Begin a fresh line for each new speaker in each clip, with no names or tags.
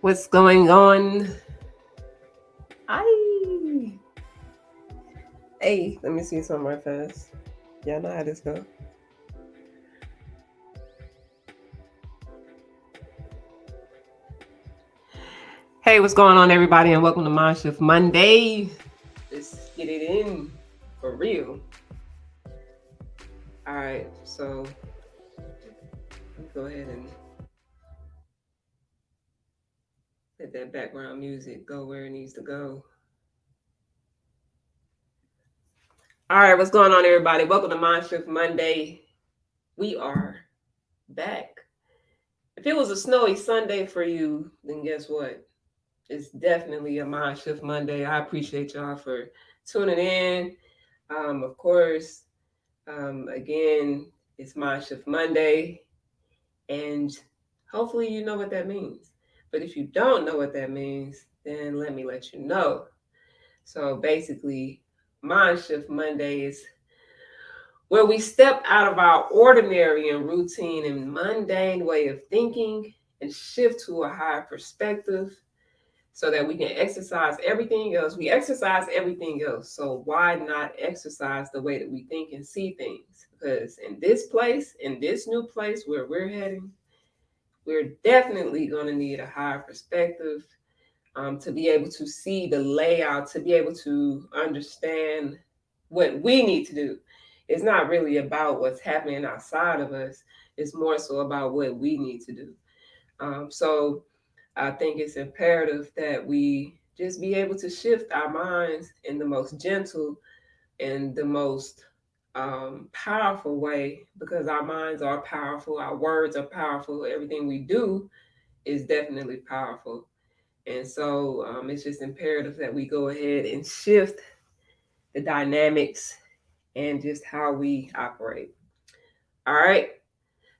What's going on? Hey, let me see something right fast. Y'all know how this go. Hey, what's going on, everybody, and welcome to MindShift Monday. Let's get it in for real. All right, so let me go ahead and let that background music go where it needs to go. All right, what's going on, everybody? Welcome to MindShift Monday. We are back. If it was a snowy Sunday for you, then guess what? It's definitely a MindShift Monday. I appreciate y'all for tuning in. Of course, again, it's MindShift Monday, and hopefully you know what that means. But if you don't know what that means, then let me let you know. So basically, MindShift Monday is where we step out of our ordinary and routine and mundane way of thinking and shift to a higher perspective so that we can exercise everything else. We exercise everything else. So why not exercise the way that we think and see things? Because in this place, in this new place where we're heading, we're definitely going to need a higher perspective to be able to see the layout, to be able to understand what we need to do. It's not really about what's happening outside of us. It's more so about what we need to do. So I think it's imperative that we just be able to shift our minds in the most gentle and the most powerful way, because our minds are powerful, our words are powerful, everything we do is definitely powerful. And so it's just imperative that we go ahead and shift the dynamics and just how we operate. All right.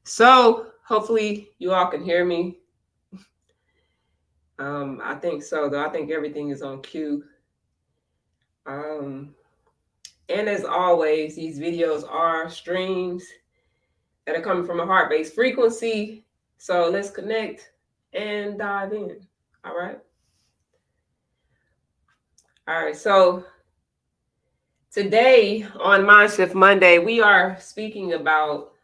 So hopefully you all can hear me. I think so, though. I think everything is on cue. Um, and as always, these videos are streams that are coming from a heart-based frequency. So let's connect and dive in. All right. All right. So today on MindShift Monday, we are speaking about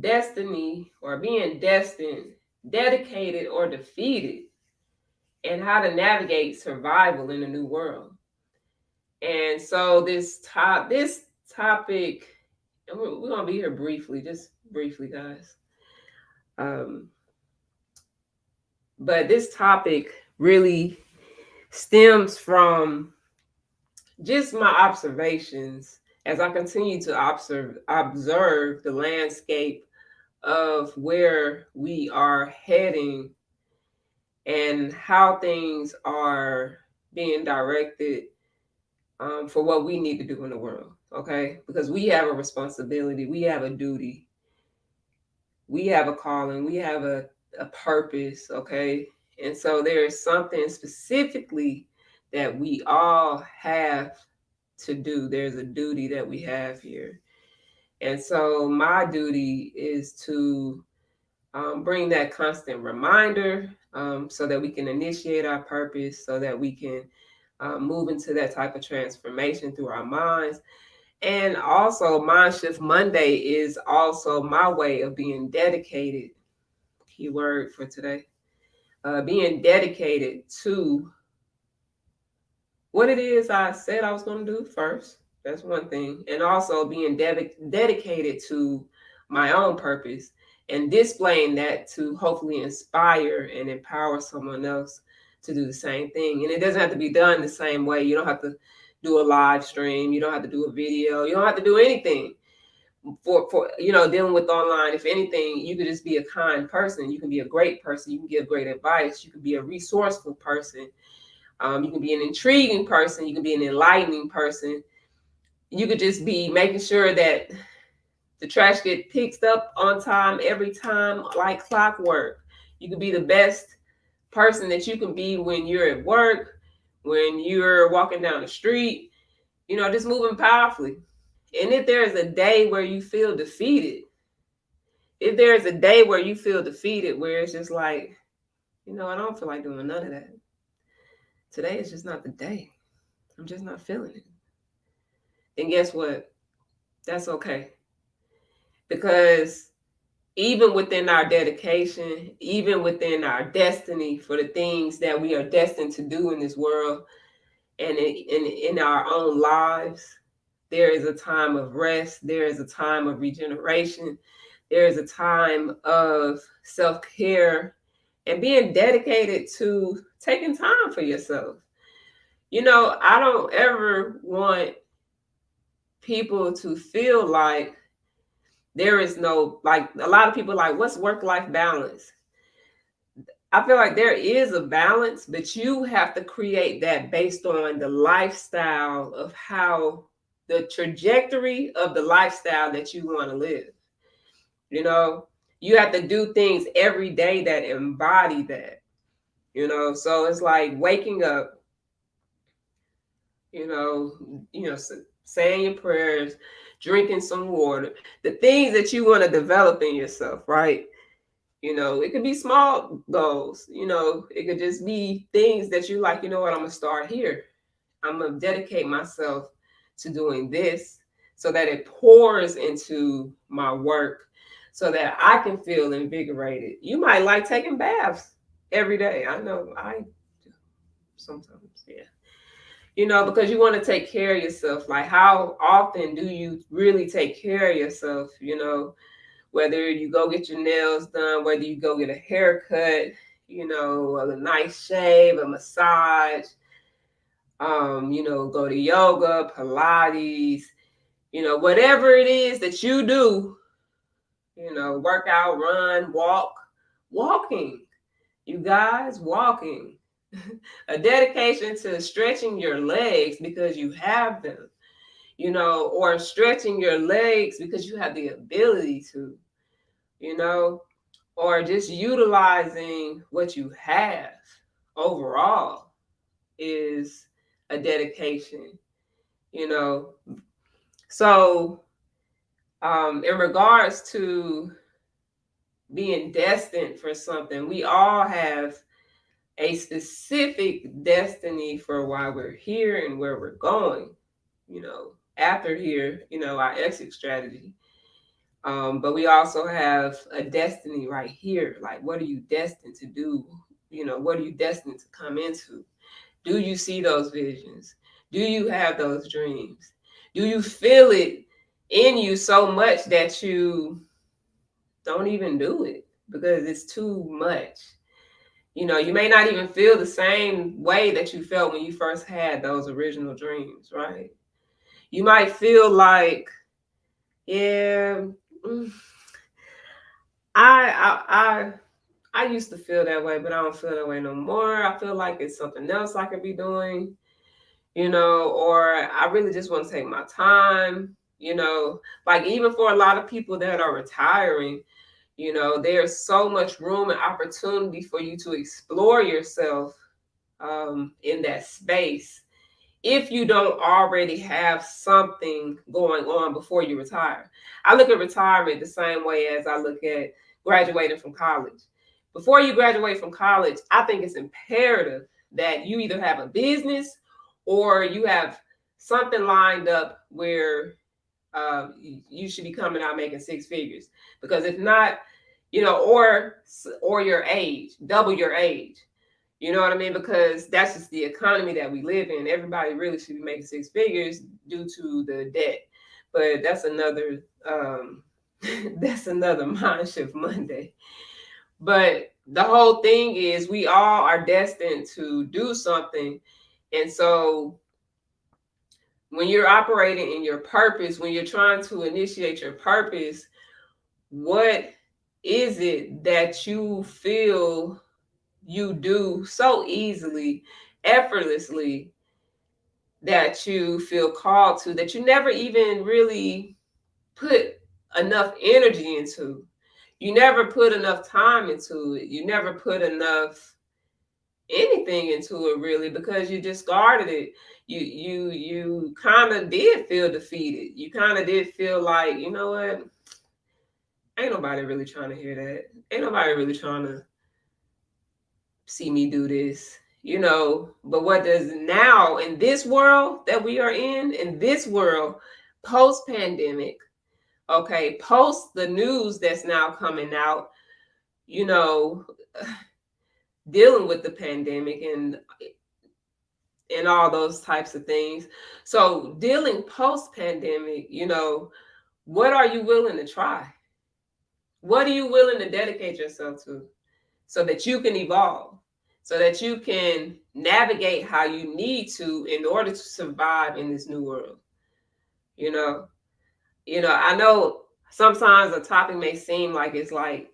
destiny or being destined, dedicated or defeated, and how to navigate survival in a new world. And so this topic, and we're gonna be here briefly, just briefly, guys. Um, but this topic really stems from just my observations as I continue to observe the landscape of where we are heading and how things are being directed for what we need to do in the world. Okay, because we have a responsibility, we have a duty, we have a calling, we have a purpose. Okay, and so there is something specifically that we all have to do. There's a duty that we have here. And so my duty is to bring that constant reminder so that we can initiate our purpose, so that we can move into that type of transformation through our minds. And also, MindShift Monday is also my way of being dedicated. Keyword for today: being dedicated to what it is I said I was going to do first. That's one thing. And also being dedicated to my own purpose and displaying that to hopefully inspire and empower someone else to do the same thing. And it doesn't have to be done the same way. You don't have to do a live stream. You don't have to do a video. You don't have to do anything for dealing with online. If anything, you could just be a kind person. You can be a great person. You can give great advice. You can be a resourceful person. You can be an intriguing person. You can be an enlightening person. You could just be making sure that the trash get picked up on time every time, like clockwork. You could be the best person that you can be when you're at work, when you're walking down the street, just moving powerfully. And if there is a day where you feel defeated, if there's a day where you feel defeated, where it's just like, I don't feel like doing none of that. Today is just not the day. I'm just not feeling it. And guess what? That's okay. Because even within our dedication, even within our destiny for the things that we are destined to do in this world and in our own lives, there is a time of rest. There is a time of regeneration. There is a time of self-care and being dedicated to taking time for yourself. I don't ever want people to feel like there is no, like, a lot of people like, what's work-life balance? I feel like there is a balance, but you have to create that based on the lifestyle of how the trajectory of the lifestyle that you want to live. You have to do things every day that embody that. So it's like waking up, you know, saying your prayers, drinking some water, the things that you want to develop in yourself, right? It could be small goals, it could just be things that you like, I'm going to start here. I'm going to dedicate myself to doing this so that it pours into my work so that I can feel invigorated. You might like taking baths every day. I know I do sometimes, yeah. Because you want to take care of yourself. Like, how often do you really take care of yourself? Whether you go get your nails done, whether you go get a haircut, a nice shave, a massage, go to yoga, Pilates, whatever it is that you do, work out, run, walking, you guys, walking, a dedication to stretching your legs because you have them, or stretching your legs because you have the ability to, or just utilizing what you have overall is a dedication, So, in regards to being destined for something, we all have a specific destiny for why we're here and where we're going, after here, our exit strategy. But we also have a destiny right here. Like, what are you destined to do? What are you destined to come into? Do you see those visions? Do you have those dreams? Do you feel it in you so much that you don't even do it because it's too much? You may not even feel the same way that you felt when you first had those original dreams, right? You might feel like, yeah, I used to feel that way, but I don't feel that way no more. I feel like it's something else I could be doing, or I really just want to take my time, like, even for a lot of people that are retiring, there's so much room and opportunity for you to explore yourself in that space if you don't already have something going on before you retire. I look at retirement the same way as I look at graduating from college. Before you graduate from college, I think it's imperative that you either have a business or you have something lined up where you should be coming out making six figures. Because if not, or your age, double your age. You know what I mean? Because that's just the economy that we live in. Everybody really should be making six figures due to the debt. But that's another that's another MindShift Monday. But the whole thing is we all are destined to do something. And so when you're operating in your purpose, when you're trying to initiate your purpose, what is it that you feel you do so easily, effortlessly, that you feel called to, that you never even really put enough energy into? You never put enough time into it. You never put enough anything into it, really, because you discarded it. You kind of did feel defeated. You kind of did feel like, you know what, Ain't nobody really trying to hear that. Ain't nobody really trying to see me do this, But what does now in this world that we are in this world, post pandemic, okay, post the news that's now coming out, dealing with the pandemic and all those types of things. So dealing post pandemic, what are you willing to try? What are you willing to dedicate yourself to so that you can evolve, so that you can navigate how you need to in order to survive in this new world? I know sometimes a topic may seem like it's like,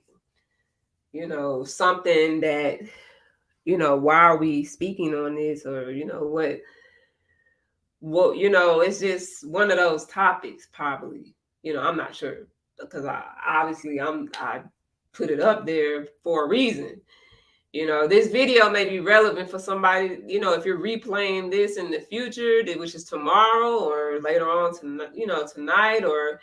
something that, why are we speaking on this, or it's just one of those topics, probably. I'm not sure, because I put it up there for a reason. This video may be relevant for somebody, if you're replaying this in the future, which is tomorrow or later on tonight, or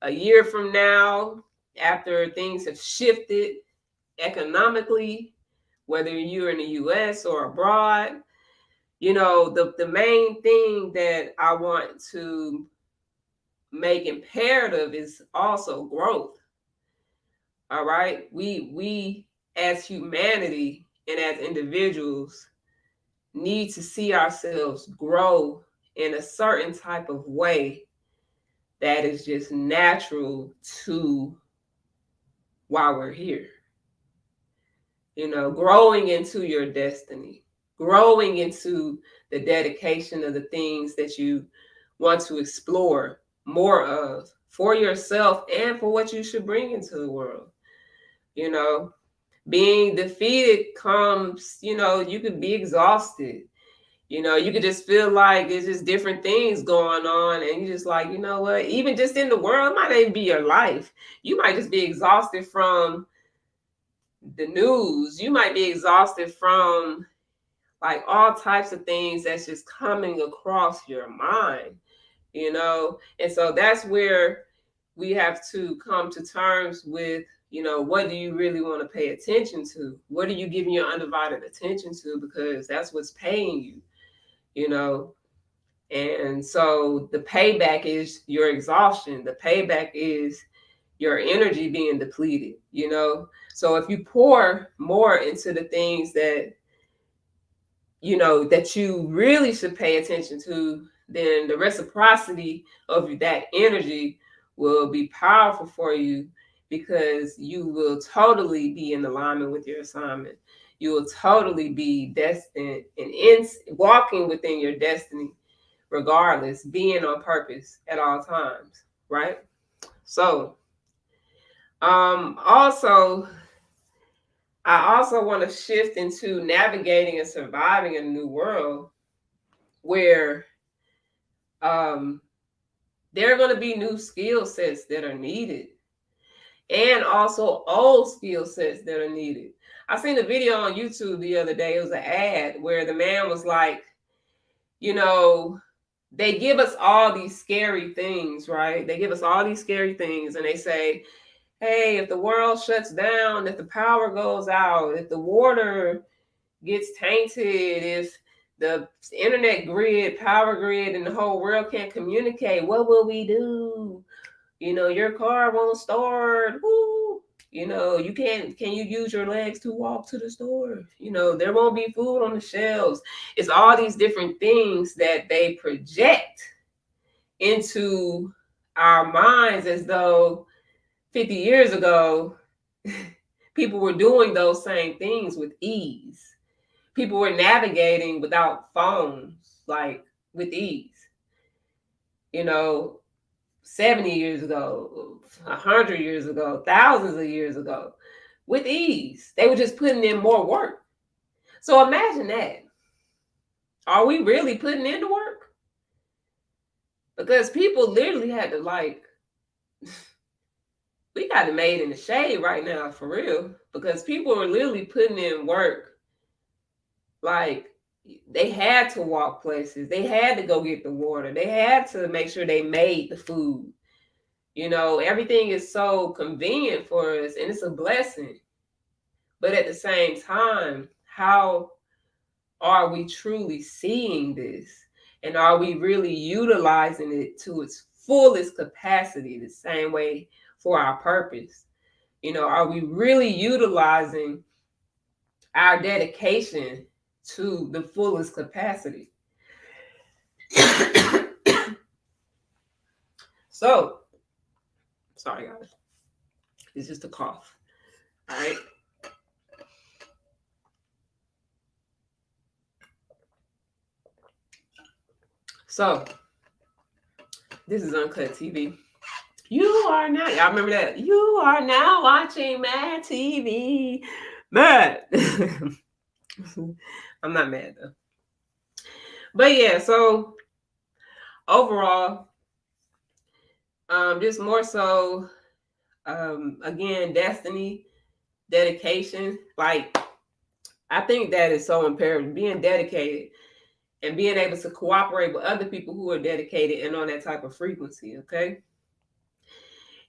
a year from now, after things have shifted economically, whether you're in the US or abroad. The main thing that I want to make imperative is also growth. All right. We as humanity and as individuals need to see ourselves grow in a certain type of way that is just natural to why we're here. Growing into your destiny, growing into the dedication of the things that you want to explore more of for yourself and for what you should bring into the world. Being defeated comes, you could be exhausted. You could just feel like there's just different things going on, and you just like, what, even just in the world, it might not even be your life. You might just be exhausted from the news. You might be exhausted from like all types of things that's just coming across your mind, and so that's where we have to come to terms with, what do you really want to pay attention to? What are you giving your undivided attention to? Because that's what's paying you. And so the payback is your exhaustion. The payback is your energy being depleted. So if you pour more into the things that that you really should pay attention to, then the reciprocity of that energy will be powerful for you, because you will totally be in alignment with your assignment. You will totally be destined and walking within your destiny, regardless, being on purpose at all times, right? So, I also want to shift into navigating and surviving a new world where there are going to be new skill sets that are needed, and also old skill sets that are needed. I seen a video on YouTube the other day. It was an ad where the man was like, they give us all these scary things, right? They give us all these scary things, and they say, hey, if the world shuts down, if the power goes out, if the water gets tainted, if the internet grid, power grid, and the whole world can't communicate, what will we do? Your car won't start. Woo. You can you use your legs to walk to the store? There won't be food on the shelves. It's all these different things that they project into our minds, as though 50 years ago, people were doing those same things with ease. People were navigating without phones, like with ease. 70 years ago, 100 years ago, thousands of years ago, with ease. They were just putting in more work. So imagine that. Are we really putting in the work? Because people literally had to we got it made in the shade right now, for real. Because people were literally putting in work. Like, they had to walk places. They had to go get the water. They had to make sure they made the food. Everything is so convenient for us and it's a blessing. But at the same time, how are we truly seeing this? And are we really utilizing it to its fullest capacity the same way for our purpose? Are we really utilizing our dedication to the fullest capacity? So, sorry guys, it's just a cough. All right. So, this is Uncut TV. You are now, y'all remember that? You are now watching Mad TV. Mad. I'm not mad though. But yeah, so overall, just more so, again, destiny, dedication. Like, I think that is so imperative. Being dedicated and being able to cooperate with other people who are dedicated and on that type of frequency, okay?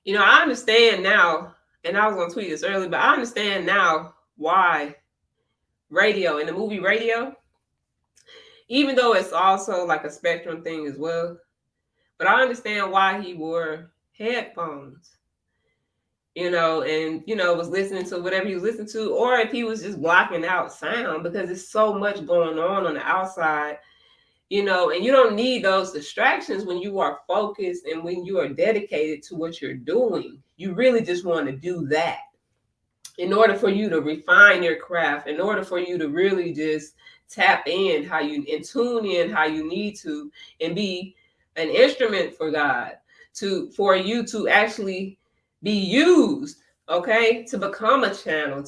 I understand now, and I was going to tweet this earlier, but I understand now why radio, in the movie Radio, even though it's also like a spectrum thing as well, but I understand why he wore headphones, and, was listening to whatever he was listening to, or if he was just blocking out sound because there's so much going on the outside. And you don't need those distractions when you are focused and when you are dedicated to what you're doing. You really just want to do that in order for you to refine your craft, in order for you to really just tap in and tune in how you need to, and be an instrument for God, for you to actually be used, okay, to become a channel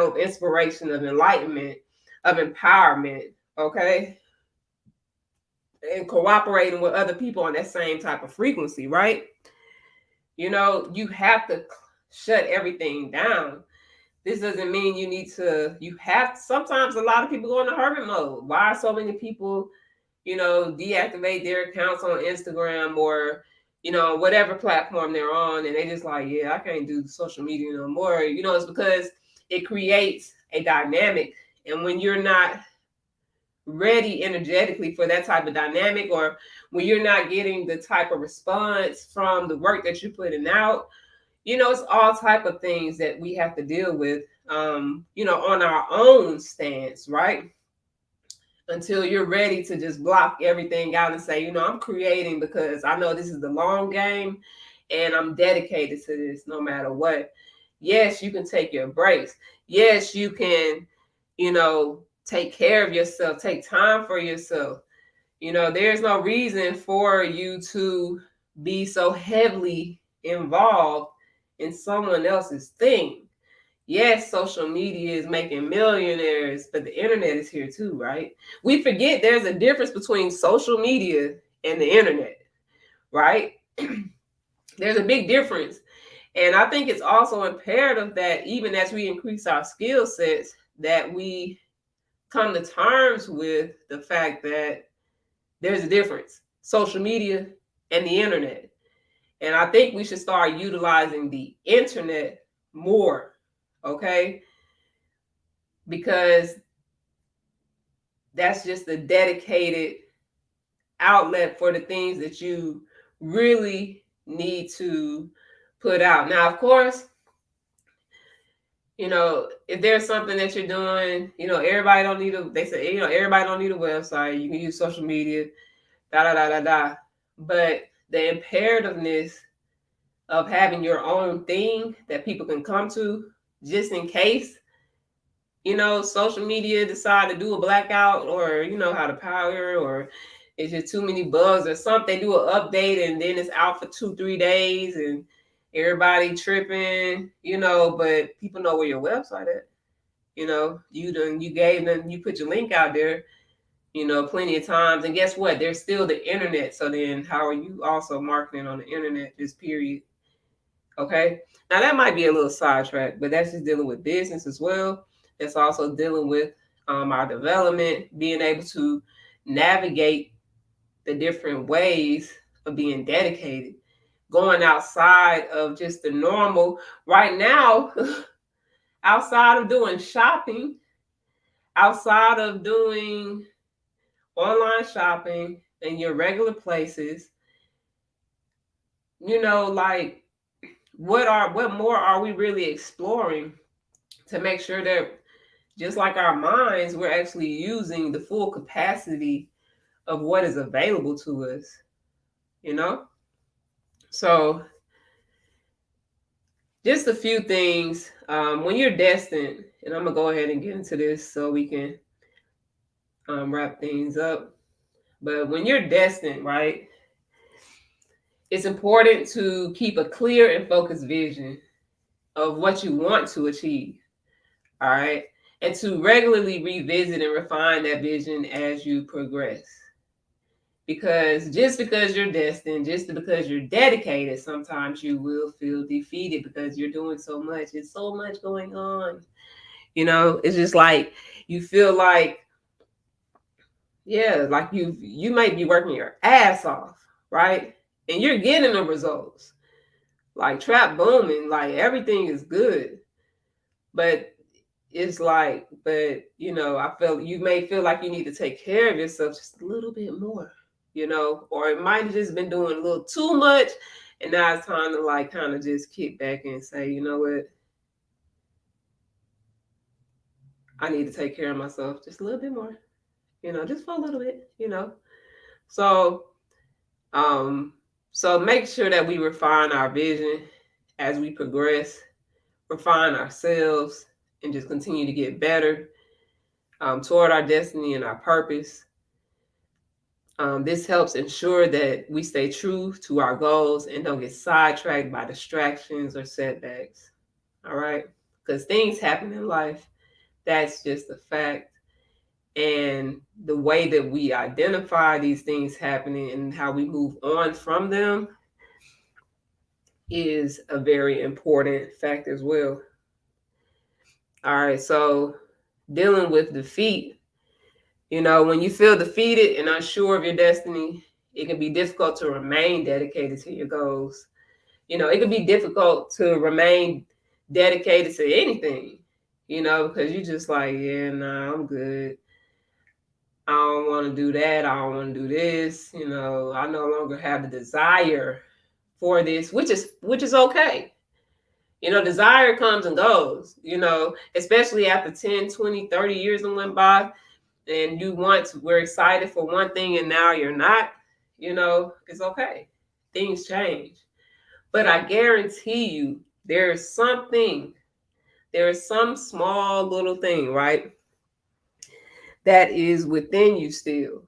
of inspiration, of enlightenment, of empowerment, okay, and cooperating with other people on that same type of frequency, right? You have to shut everything down. This doesn't mean sometimes a lot of people go into hermit mode. Why are so many people, deactivate their accounts on Instagram or, whatever platform they're on, and they just like, yeah, I can't do social media no more. It's because it creates a dynamic. And when you're not ready energetically for that type of dynamic, or when you're not getting the type of response from the work that you're putting out, it's all type of things that we have to deal with, on our own stance, right? Until you're ready to just block everything out and say, I'm creating because I know this is the long game and I'm dedicated to this no matter what. Yes, you can take your breaks. Yes, you can, take care of yourself, take time for yourself. There's no reason for you to be so heavily involved in someone else's thing. Yes, social media is making millionaires, but the internet is here too, right? We forget there's a difference between social media and the internet, right? There's a big difference. And I think it's also imperative that even as we increase our skill sets, that we come to terms with the fact that there's a difference, social media and the internet. And I think we should start utilizing the internet more, okay? Because that's just a dedicated outlet for the things that you really need to put out. Now, of course, if there's something that you're doing, everybody don't need everybody don't need a website. You can use social media, But the imperativeness of having your own thing that people can come to just in case, social media decide to do a blackout, or, how to power, or it's just too many bugs or something. They do an update and then it's out for 2-3 days and everybody tripping, but people know where your website at. You put your link out there, plenty of times. And guess what? There's still the internet. So then how are you also marketing on the internet, just period? Okay. Now that might be a little sidetrack, but that's just dealing with business as well. That's also dealing with our development, being able to navigate the different ways of being dedicated, going outside of just the normal. Right now, outside of doing shopping, outside of doing online shopping in your regular places, like what more are we really exploring to make sure that, just like our minds, we're actually using the full capacity of what is available to us, you know? So just a few things. When you're destined, and I'm gonna go ahead and get into this so we can wrap things up. But when you're destined, right, it's important to keep a clear and focused vision of what you want to achieve. All right. And to regularly revisit and refine that vision as you progress. Because just because you're destined, just because you're dedicated, sometimes you will feel defeated because you're doing so much. It's so much going on. It's just like you feel like, yeah, like you might be working your ass off, right? And you're getting the results. Like trap booming, like everything is good. But it's like, I feel you may feel like you need to take care of yourself just a little bit more, or it might have just been doing a little too much. And now it's time to like kind of just kick back and say, you know what? I need to take care of myself just a little bit more, just for a little bit, So, so make sure that we refine our vision as we progress, refine ourselves, and just continue to get better toward our destiny and our purpose. This helps ensure that we stay true to our goals and don't get sidetracked by distractions or setbacks. All right? Because things happen in life. That's just a fact. And the way that we identify these things happening and how we move on from them is a very important fact as well. All right, so dealing with defeat, when you feel defeated and unsure of your destiny, it can be difficult to remain dedicated to your goals. It can be difficult to remain dedicated to anything, because you're just like, yeah, nah, I'm good. I don't want to do that. I don't want to do this. I no longer have the desire for this, which is okay. Desire comes and goes, especially after 10, 20, 30 years and went by, and we're excited for one thing and now you're not, it's okay. Things change. But I guarantee you there is some small little thing, right, that is within you still,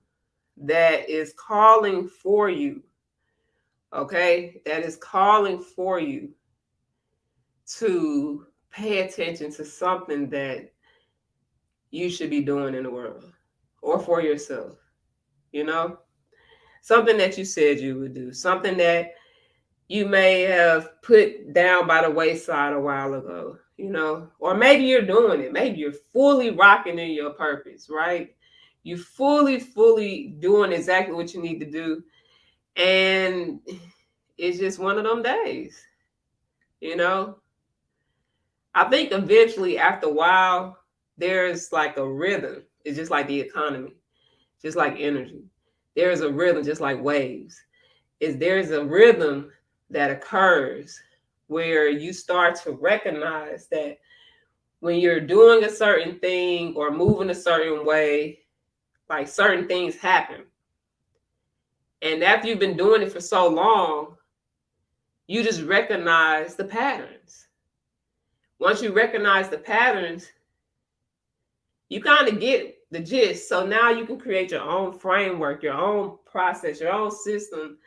that is calling for you, okay? That is calling for you to pay attention to something that you should be doing in the world or for yourself, Something that you said you would do, something that you may have put down by the wayside a while ago, or maybe you're doing it. Maybe you're fully rocking in your purpose, right? You fully doing exactly what you need to do. And it's just one of them days, I think eventually after a while, there's like a rhythm. It's just like the economy, just like energy. There's a rhythm, just like waves. There's a rhythm that occurs where you start to recognize that when you're doing a certain thing or moving a certain way, like certain things happen. And after you've been doing it for so long, you just recognize the patterns. Once you recognize the patterns, you kind of get the gist. So now you can create your own framework, your own process, your own system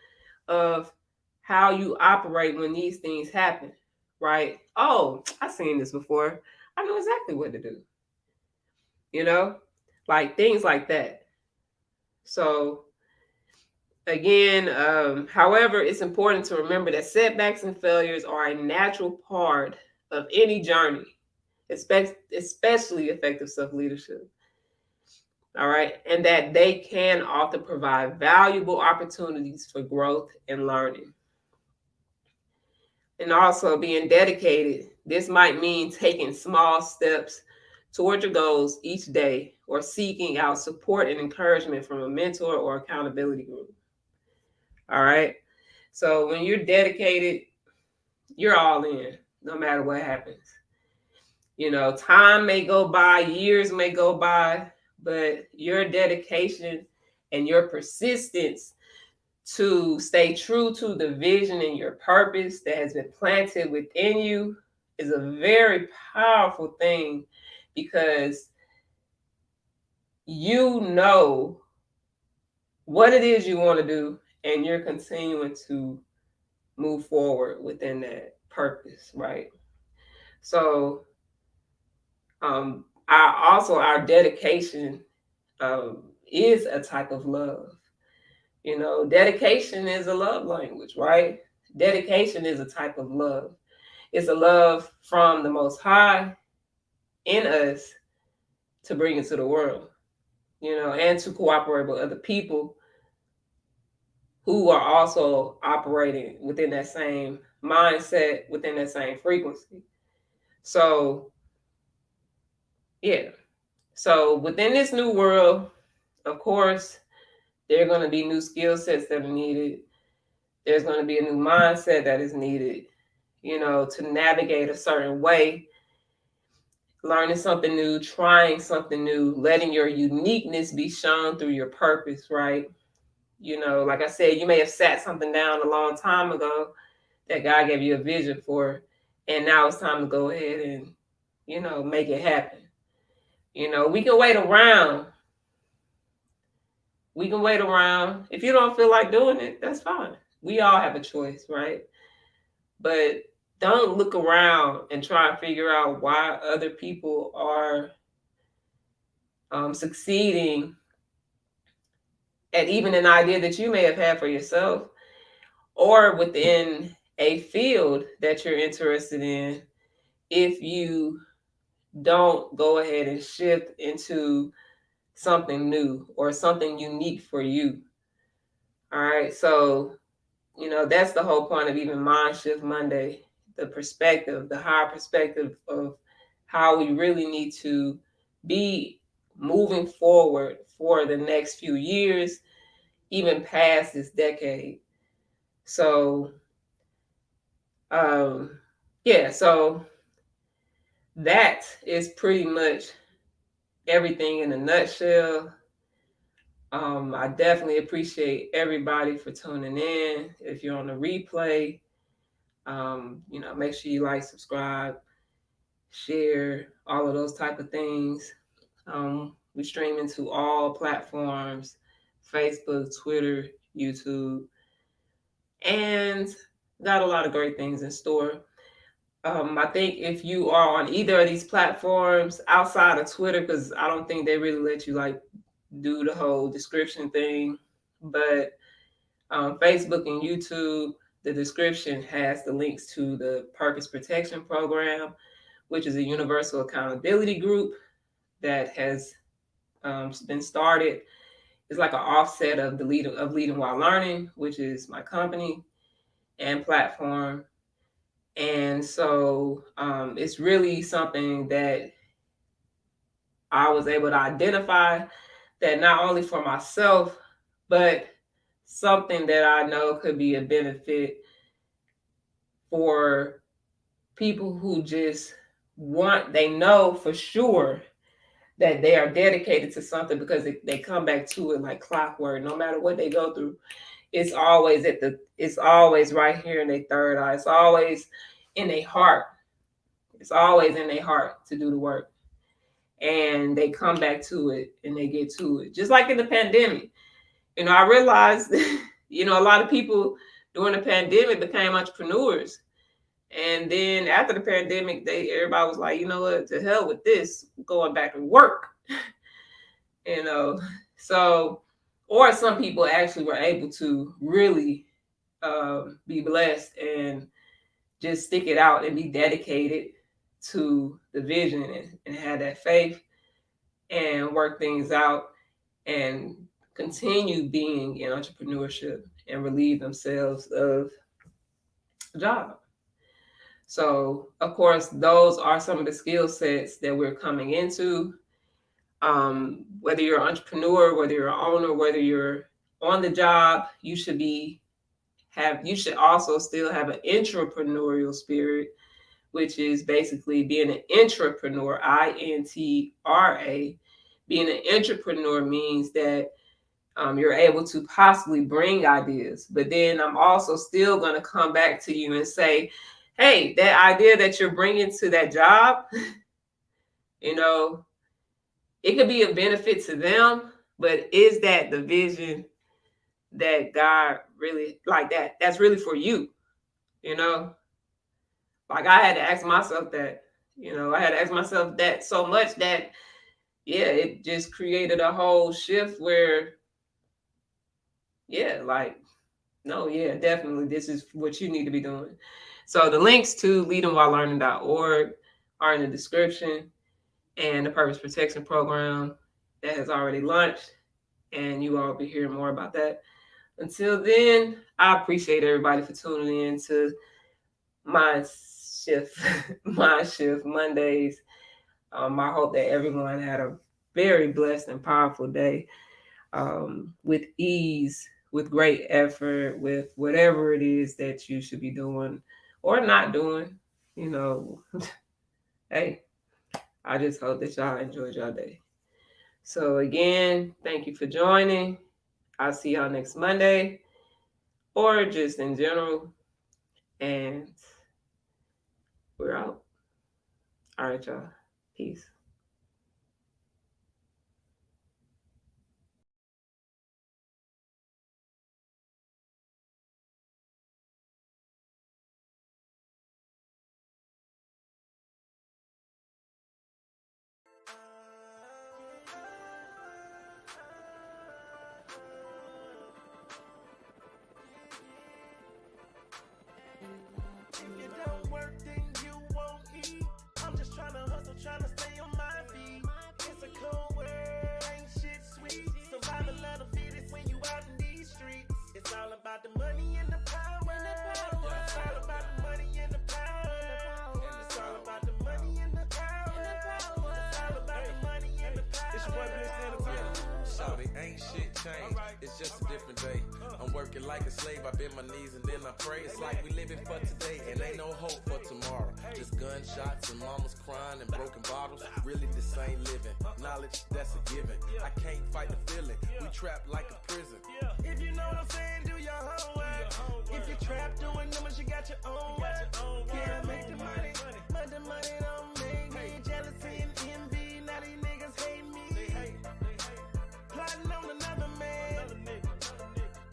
of how you operate when these things happen, right? Oh, I've seen this before. I know exactly what to do. Like things like that. So again, however, it's important to remember that setbacks and failures are a natural part of any journey, especially effective self-leadership. All right. And that they can often provide valuable opportunities for growth and learning. and also being dedicated. This might mean taking small steps toward your goals each day or seeking out support and encouragement from a mentor or accountability group. All right. So when you're dedicated, you're all in, no matter what happens. Time may go by, years may go by, but your dedication and your persistence to stay true to the vision and your purpose that has been planted within you is a very powerful thing, because you know what it is you want to do and you're continuing to move forward within that purpose, right? So our dedication is a type of love. Dedication is a love language, right? Dedication is a type of love. It's a love from the Most High in us to bring it to the world, and to cooperate with other people who are also operating within that same mindset, within that same frequency. So, yeah. So within this new world, of course, there are going to be new skill sets that are needed. There's going to be a new mindset that is needed, to navigate a certain way, learning something new, trying something new, letting your uniqueness be shown through your purpose, right? Like I said, you may have sat something down a long time ago that God gave you a vision for, and now it's time to go ahead and, make it happen. We can wait around. We can wait around. If you don't feel like doing it, that's fine. We all have a choice, right? But don't look around and try and figure out why other people are succeeding at even an idea that you may have had for yourself, or within a field that you're interested in, if you don't go ahead and shift into something new or something unique for you. All right. So, that's the whole point of even MindShift Monday, the perspective, the higher perspective of how we really need to be moving forward for the next few years, even past this decade. So, yeah, so that is pretty much everything in a nutshell. I definitely appreciate everybody for tuning in. If you're on the replay, make sure you like, subscribe, share, all of those type of things. We stream into all platforms: Facebook, Twitter, YouTube, and got a lot of great things in store. I think if you are on either of these platforms outside of Twitter, because I don't think they really let you like do the whole description thing, but Facebook and YouTube, the description has the links to the Purpose Protection Program, which is a universal accountability group that has been started. It's like an offset of Leading While Learning, which is my company and platform. And so it's really something that I was able to identify, that not only for myself, but something that I know could be a benefit for people who just they know for sure that they are dedicated to something, because they come back to it like clockwork. No matter what they go through, it's always right here in their third eye. It's always in their heart. It's always in their heart to do the work. And they come back to it and they get to it. Just like in the pandemic. I realized, a lot of people during the pandemic became entrepreneurs. And then after the pandemic, everybody was like, you know what, to hell with this, going back to work. So, or some people actually were able to really be blessed and just stick it out and be dedicated to the vision, and have that faith and work things out and continue being in entrepreneurship and relieve themselves of a job. So, of course, those are some of the skill sets that we're coming into. Whether you're an entrepreneur, whether you're an owner, whether you're on the job, you should also still have an entrepreneurial spirit, which is basically being an intrapreneur, INTRA. Being an entrepreneur means that you're able to possibly bring ideas, but then I'm also still going to come back to you and say, hey, that idea that you're bringing to that job, you know, it could be a benefit to them, but is that the vision that God really like that's really for you? You know, like I had to ask myself that, I had to ask myself that so much that, yeah, it just created a whole shift where, yeah, like, no, yeah, definitely, this is what you need to be doing. So the links to leadingwhilelearning.org are in the description, and the Purpose Protection Program that has already launched, and you all will be hearing more about that. Until then, I appreciate everybody for tuning in to MindShift Mondays. I hope that everyone had a very blessed and powerful day, with ease, with great effort, with whatever it is that you should be doing or not doing. Hey, I just hope that y'all enjoyed your day. So again, thank you for joining. I'll see y'all next Monday, or just in general. And we're out. All right, y'all. Peace.
If it don't work, then you won't eat. I'm just tryna hustle, tryna stay on my feet. It's a cold world, ain't shit sweet. Survival of the fittest when you out in these streets. It's all about the money and the power. It's all about the money and the power. It's all about the money and the power. It's all about the money and the power. It's your boy
Shawty, ain't shit changed, it's just a different day. I'm working like a slave, I bend my knees and then I pray. It's like we living for today and ain't no hope for tomorrow. Just gunshots and mamas crying and broken bottles. Really this ain't living, knowledge that's a given. I can't fight the feeling, we trapped like a prison.
If you know what I'm saying, do your homework. If you're trapped doing numbers, you got your own work. Yeah, make the money, but the money don't make me. Jealousy and envy, now these niggas hate me. Plotting on another man.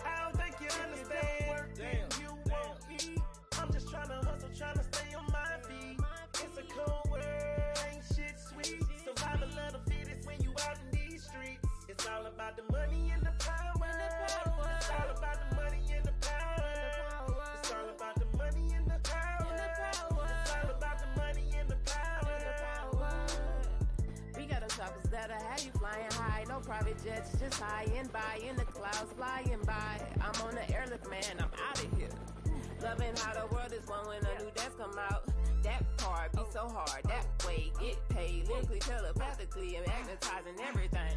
I don't think you understand. Then you won't eat. I'm just tryna hustle, tryna stay on my feet. It's a cold world, ain't shit sweet. Survival of the fittest when you out in these streets. It's all about the money and the power. It's all about the money and the power. It's all about the money and the power. It's all about the money and the power.
We got them choppers that'll have you flying high. No private jets, just high and by in the clouds flying by. I'm on the airlift, man, I'm out of here. Loving how the world is one when a new desk come out. That part be so hard, that way get paid. Lyrically, telepathically, and magnetizing everything.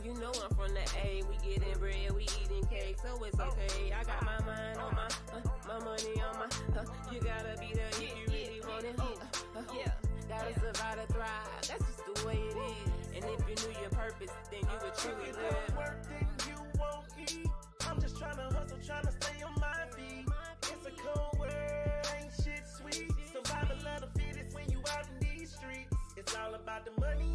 You know I'm from the A. We getting bread, we eating cake, so it's okay. I got my mind on my money on my. You gotta be there if you really want it. Yeah, gotta survive to thrive. That's just the way it is. And if you knew your purpose, then you would truly
If it
live.
don't work, then you won't eat. I'm just tryna hustle, tryna stay on my feet. It's a cold world, ain't shit sweet. Survival of the fittest when you out in these streets. It's all about the money